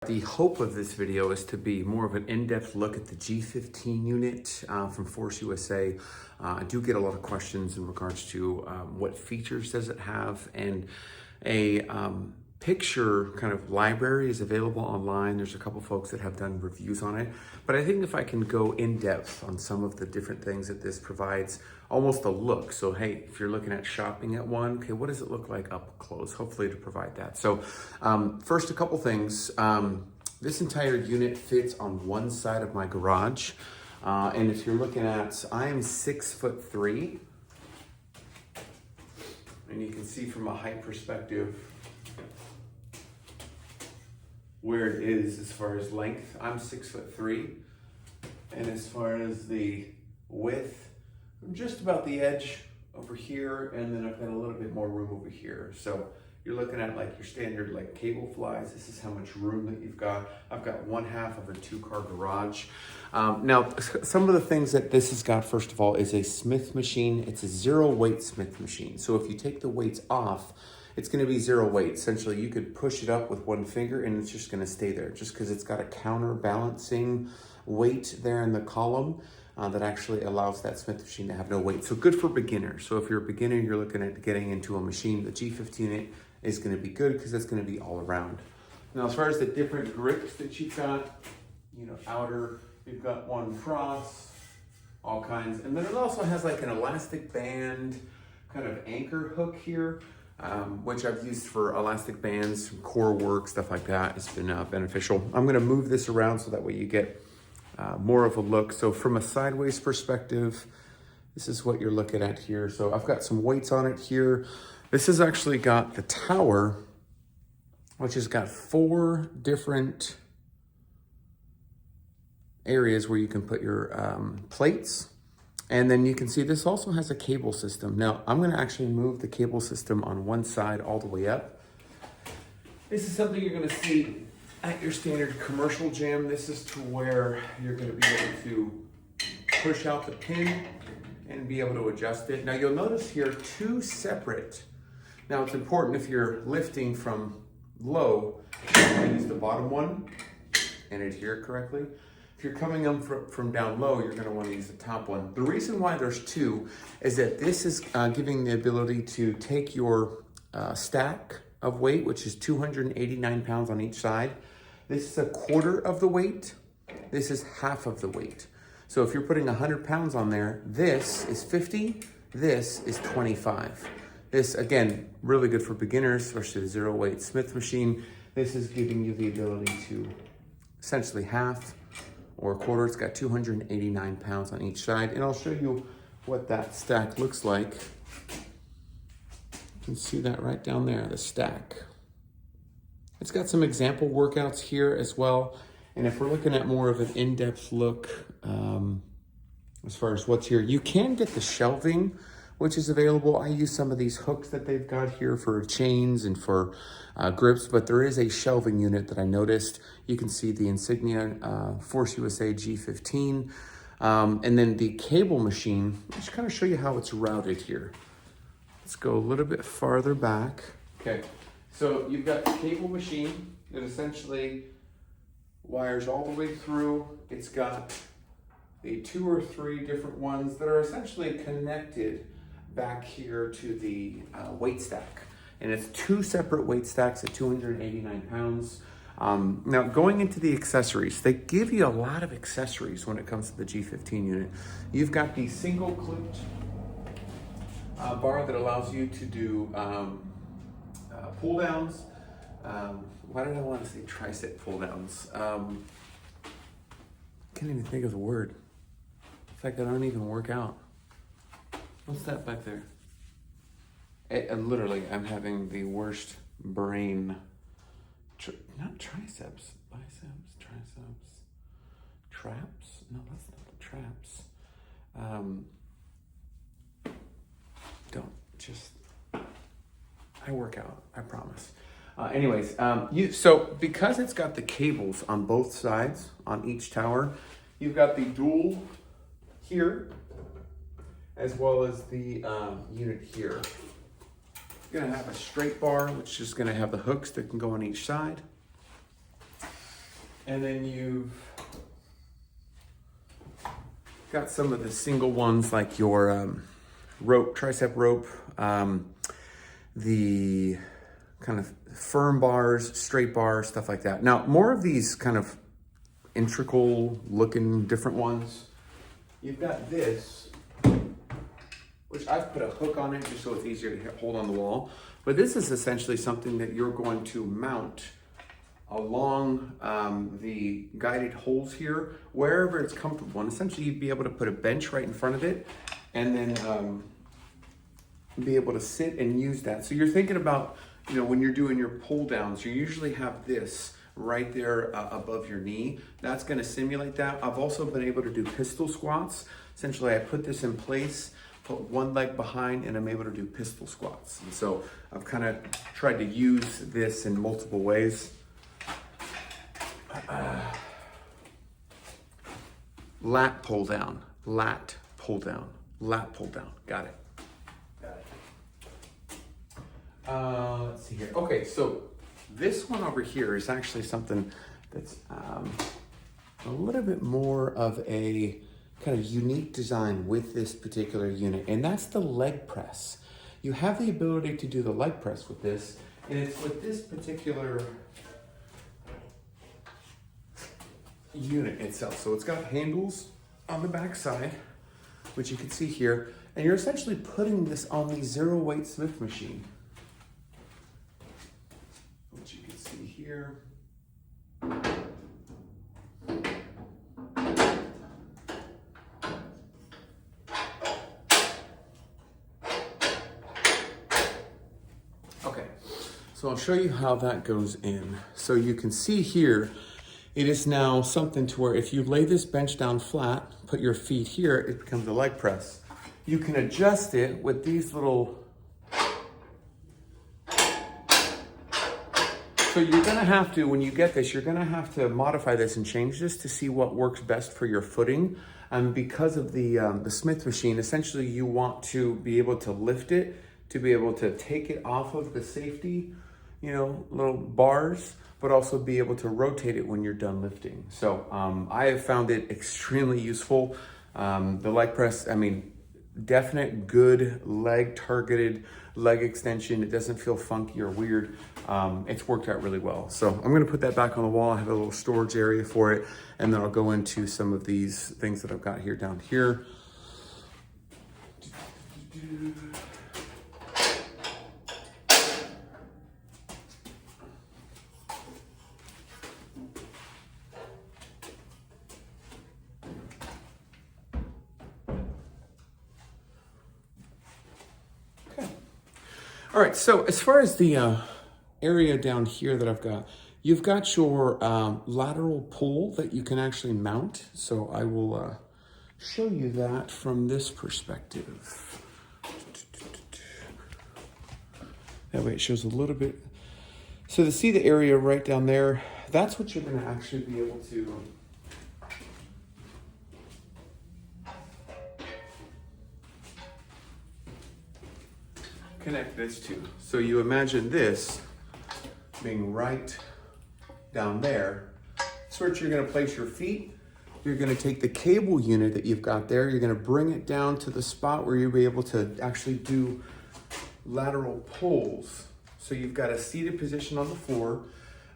the hope of this video is to be more of an in-depth look at the G15 unit from Force USA. I do get a lot of questions in regards to what features does it have, and a picture kind of library is available online. There's a couple folks that have done reviews on it, but I think if I can go in depth on some of the different things that this provides, almost a look. So hey, if you're looking at shopping at one, okay, what does it look like up close? Hopefully to provide that. So first, a couple things. This entire unit fits on one side of my garage. And if you're looking at, I am 6'3", and you can see from a height perspective where it is as far as length. I'm 6'3", and as far as the width, I'm just about the edge over here, and then I've got a little bit more room over here. So you're looking at like your standard like cable flies. This is how much room that you've got. I've got 1/2 of a 2-car garage. Now, some of the things that this has got, first of all, is a Smith machine. It's a 0-weight Smith machine. So if you take the weights off, it's going to be 0 weight. Essentially, you could push it up with one finger and it's just going to stay there, just because it's got a counterbalancing weight there in the column that actually allows that Smith machine to have no weight. So good for beginners. So if you're a beginner, you're looking at getting into a machine, the G15 is going to be good because it's going to be all around. Now, as far as the different grips that you've got, outer, you've got one cross, all kinds. And then it also has like an elastic band kind of anchor hook here, which I've used for elastic bands, core work, stuff like that. It's been beneficial. I'm gonna move this around so that way you get more of a look. So from a sideways perspective, this is what you're looking at here. So I've got some weights on it here. This has actually got the tower, which has got 4 different areas where you can put your plates. And then you can see this also has a cable system. Now, I'm gonna actually move the cable system on one side all the way up. This is something you're gonna see at your standard commercial gym. This is to where you're gonna be able to push out the pin and be able to adjust it. Now, you'll notice here 2 separate. Now, it's important if you're lifting from low, you use the bottom one and adhere correctly. If you're coming up from down low, you're gonna wanna use the top one. The reason why there's 2 is that this is giving the ability to take your stack of weight, which is 289 pounds on each side. This is 1/4 of the weight. This is 1/2 of the weight. So if you're putting 100 pounds on there, this is 50, this is 25. This, again, really good for beginners, especially the 0-weight Smith machine. This is giving you the ability to essentially 1/2 or 1/4. It's got 289 pounds on each side. And I'll show you what that stack looks like. You can see that right down there, the stack. It's got some example workouts here as well. And if we're looking at more of an in-depth look as far as what's here, you can get the shelving, which is available. I use some of these hooks that they've got here for chains and for grips, but there is a shelving unit that I noticed. You can see the insignia, Force USA G15, and then the cable machine. I'll just kind of show you how it's routed here. Let's go a little bit farther back. Okay, so you've got the cable machine that essentially wires all the way through. It's got the 2 or 3 different ones that are essentially connected back here to the weight stack. And it's 2 separate weight stacks at 289 pounds. Now, going into the accessories, they give you a lot of accessories when it comes to the G15 unit. You've got the single clipped bar that allows you to do pull downs. Why did I want to say tricep pull downs? Can't even think of the word. In fact, I don't even work out. What's that back there? Literally, I'm having the worst brain, not triceps, biceps, triceps, traps? No, that's not the traps. I work out, I promise. Anyways, so because it's got the cables on both sides, on each tower, you've got the dual here, as well as the unit here. You're gonna have a straight bar, which is gonna have the hooks that can go on each side. And then you've got some of the single ones like your rope, tricep rope, the kind of firm bars, straight bars, stuff like that. Now, more of these kind of integral looking different ones. You've got this, which I've put a hook on it just so it's easier to hold on the wall. But this is essentially something that you're going to mount along the guided holes here, wherever it's comfortable. And essentially you'd be able to put a bench right in front of it and then be able to sit and use that. So you're thinking about, you know, when you're doing your pull downs, you usually have this right there above your knee. That's gonna simulate that. I've also been able to do pistol squats. Essentially, I put this in place, put one leg behind, and I'm able to do pistol squats. And so I've kind of tried to use this in multiple ways. Lat pull down, lat pull down, lat pull down. Got it. Let's see here. Okay, so this one over here is actually something that's a little bit more of a kind of unique design with this particular unit, and that's the leg press. You have the ability to do the leg press with this, and it's with this particular unit itself. So it's got handles on the back side, which you can see here, and you're essentially putting this on the zero weight Smith machine, which you can see here. Okay, so I'll show you how that goes in. So you can see here, it is now something to where if you lay this bench down flat, put your feet here, it becomes a leg press. You can adjust it with these little. So you're gonna have to, when you get this, you're gonna have to modify this and change this to see what works best for your footing. And because of the Smith machine, essentially you want to be able to lift it, to be able to take it off of the safety, you know, little bars, but also be able to rotate it when you're done lifting. So I have found it extremely useful. The leg press, I mean, definite good leg targeted leg extension. It doesn't feel funky or weird. It's worked out really well. So I'm gonna put that back on the wall. I have a little storage area for it, and then I'll go into some of these things that I've got here down here. All right, so as far as the area down here that I've got, you've got your lateral pull that you can actually mount. So I will show you that from this perspective. That way it shows a little bit. So to see the area right down there, that's what you're gonna actually be able to connect this to. So you imagine this being right down there. That's where you're gonna place your feet. You're gonna take the cable unit that you've got there, you're gonna bring it down to the spot where you'll be able to actually do lateral pulls. So you've got a seated position on the floor.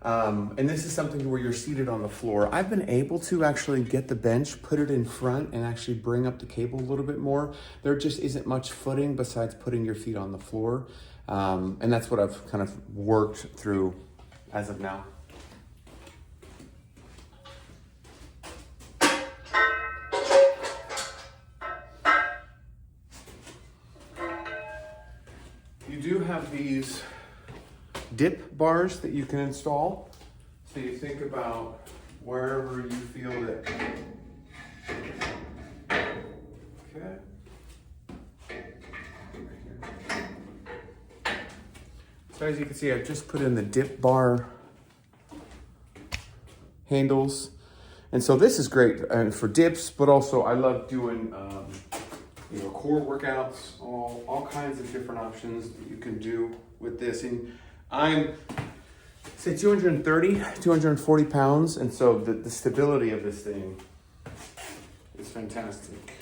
And this is something where you're seated on the floor. I've been able to actually get the bench, put it in front, and actually bring up the cable a little bit more. There just isn't much footing besides putting your feet on the floor. And that's what I've kind of worked through as of now. You do have these dip bars that you can install. So you think about wherever you feel that. Okay. So as you can see, I've just put in the dip bar handles. And so this is great for dips, but also I love doing you know, core workouts, all kinds of different options that you can do with this. And I'm say 230, 240 pounds. And so the stability of this thing is fantastic.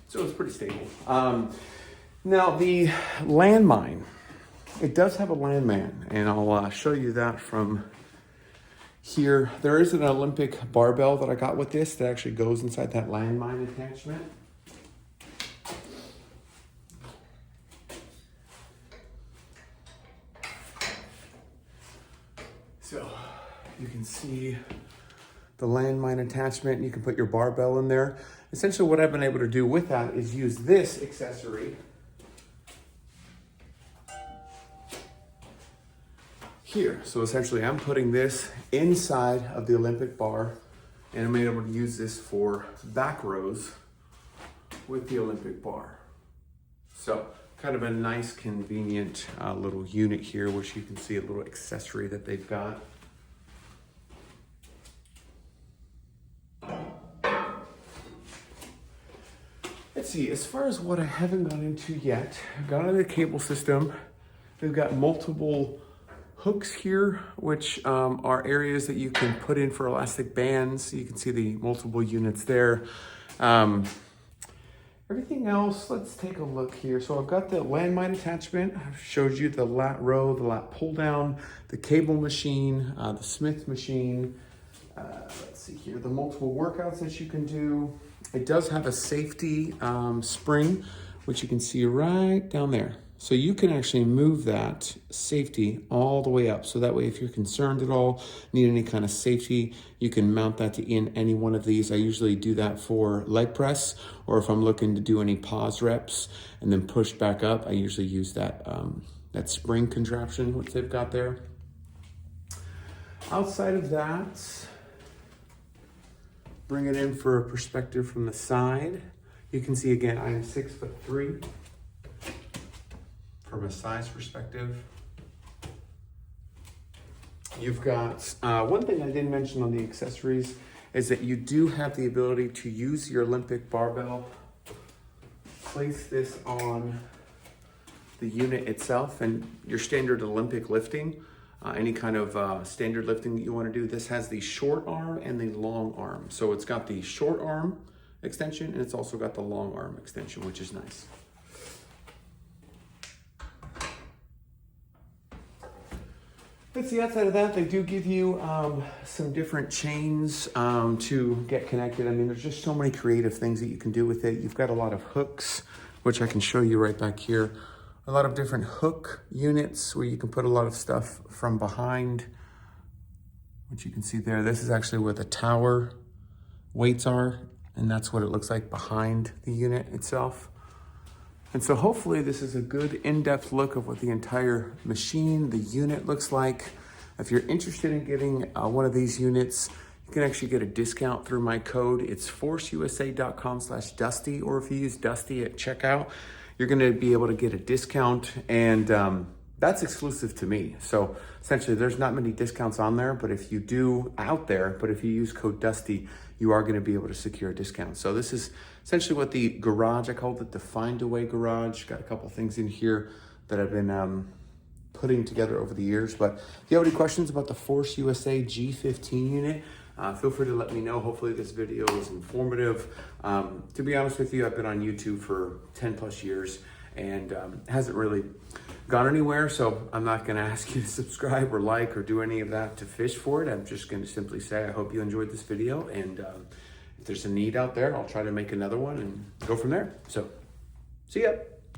So it's pretty stable. Now the landmine, it does have a landman, and I'll show you that from here. There is an Olympic barbell that I got with this that actually goes inside that landmine attachment. So you can see the landmine attachment, and you can put your barbell in there. Essentially what I've been able to do with that is use this accessory here. So essentially I'm putting this inside of the Olympic bar, and I'm able to use this for back rows with the Olympic bar. So kind of a nice, convenient little unit here, which you can see a little accessory that they've got. Let's see, as far as what I haven't gone into yet, I've got the cable system. We've got multiple hooks here, which are areas that you can put in for elastic bands. You can see the multiple units there. Everything else, let's take a look here. So I've got the landmine attachment. I've showed you the lat row, the lat pull down, the cable machine, the Smith machine. Let's see here, the multiple workouts that you can do. It does have a safety spring, which you can see right down there. So you can actually move that safety all the way up. So that way, if you're concerned at all, need any kind of safety, you can mount that in any one of these. I usually do that for leg press, or if I'm looking to do any pause reps and then push back up, I usually use that, that spring contraption, which they've got there. Outside of that, bring it in for a perspective from the side. You can see again, I am 6'3". From a size perspective, you've got, one thing I didn't mention on the accessories is that you do have the ability to use your Olympic barbell, place this on the unit itself, and your standard Olympic lifting, any kind of standard lifting that you want to do. This has the short arm and the long arm. So it's got the short arm extension, and it's also got the long arm extension, which is nice. Let's see, outside of that, they do give you some different chains to get connected. I mean, there's just so many creative things that you can do with it. You've got a lot of hooks, which I can show you right back here. A lot of different hook units where you can put a lot of stuff from behind, which you can see there. This is actually where the tower weights are, and that's what it looks like behind the unit itself. And so hopefully this is a good in-depth look of what the entire machine, the unit looks like. If you're interested in getting one of these units, you can actually get a discount through my code. It's forceusa.com/Dusty, or if you use Dusty at checkout, you're gonna be able to get a discount, and that's exclusive to me. So essentially there's not many discounts on there, but if you do out there, but if you use code Dusty, you are gonna be able to secure a discount. So this is essentially what the garage, I called it the Find a Way garage. Got a couple things in here that I've been putting together over the years. But if you have any questions about the Force USA G15 unit, feel free to let me know. Hopefully this video is informative. To be honest with you, I've been on YouTube for 10 plus years, and hasn't really gone anywhere, so I'm not gonna ask you to subscribe or like or do any of that to fish for it. I'm just gonna simply say I hope you enjoyed this video, and if there's a need out there, I'll try to make another one and go from there. So, see ya.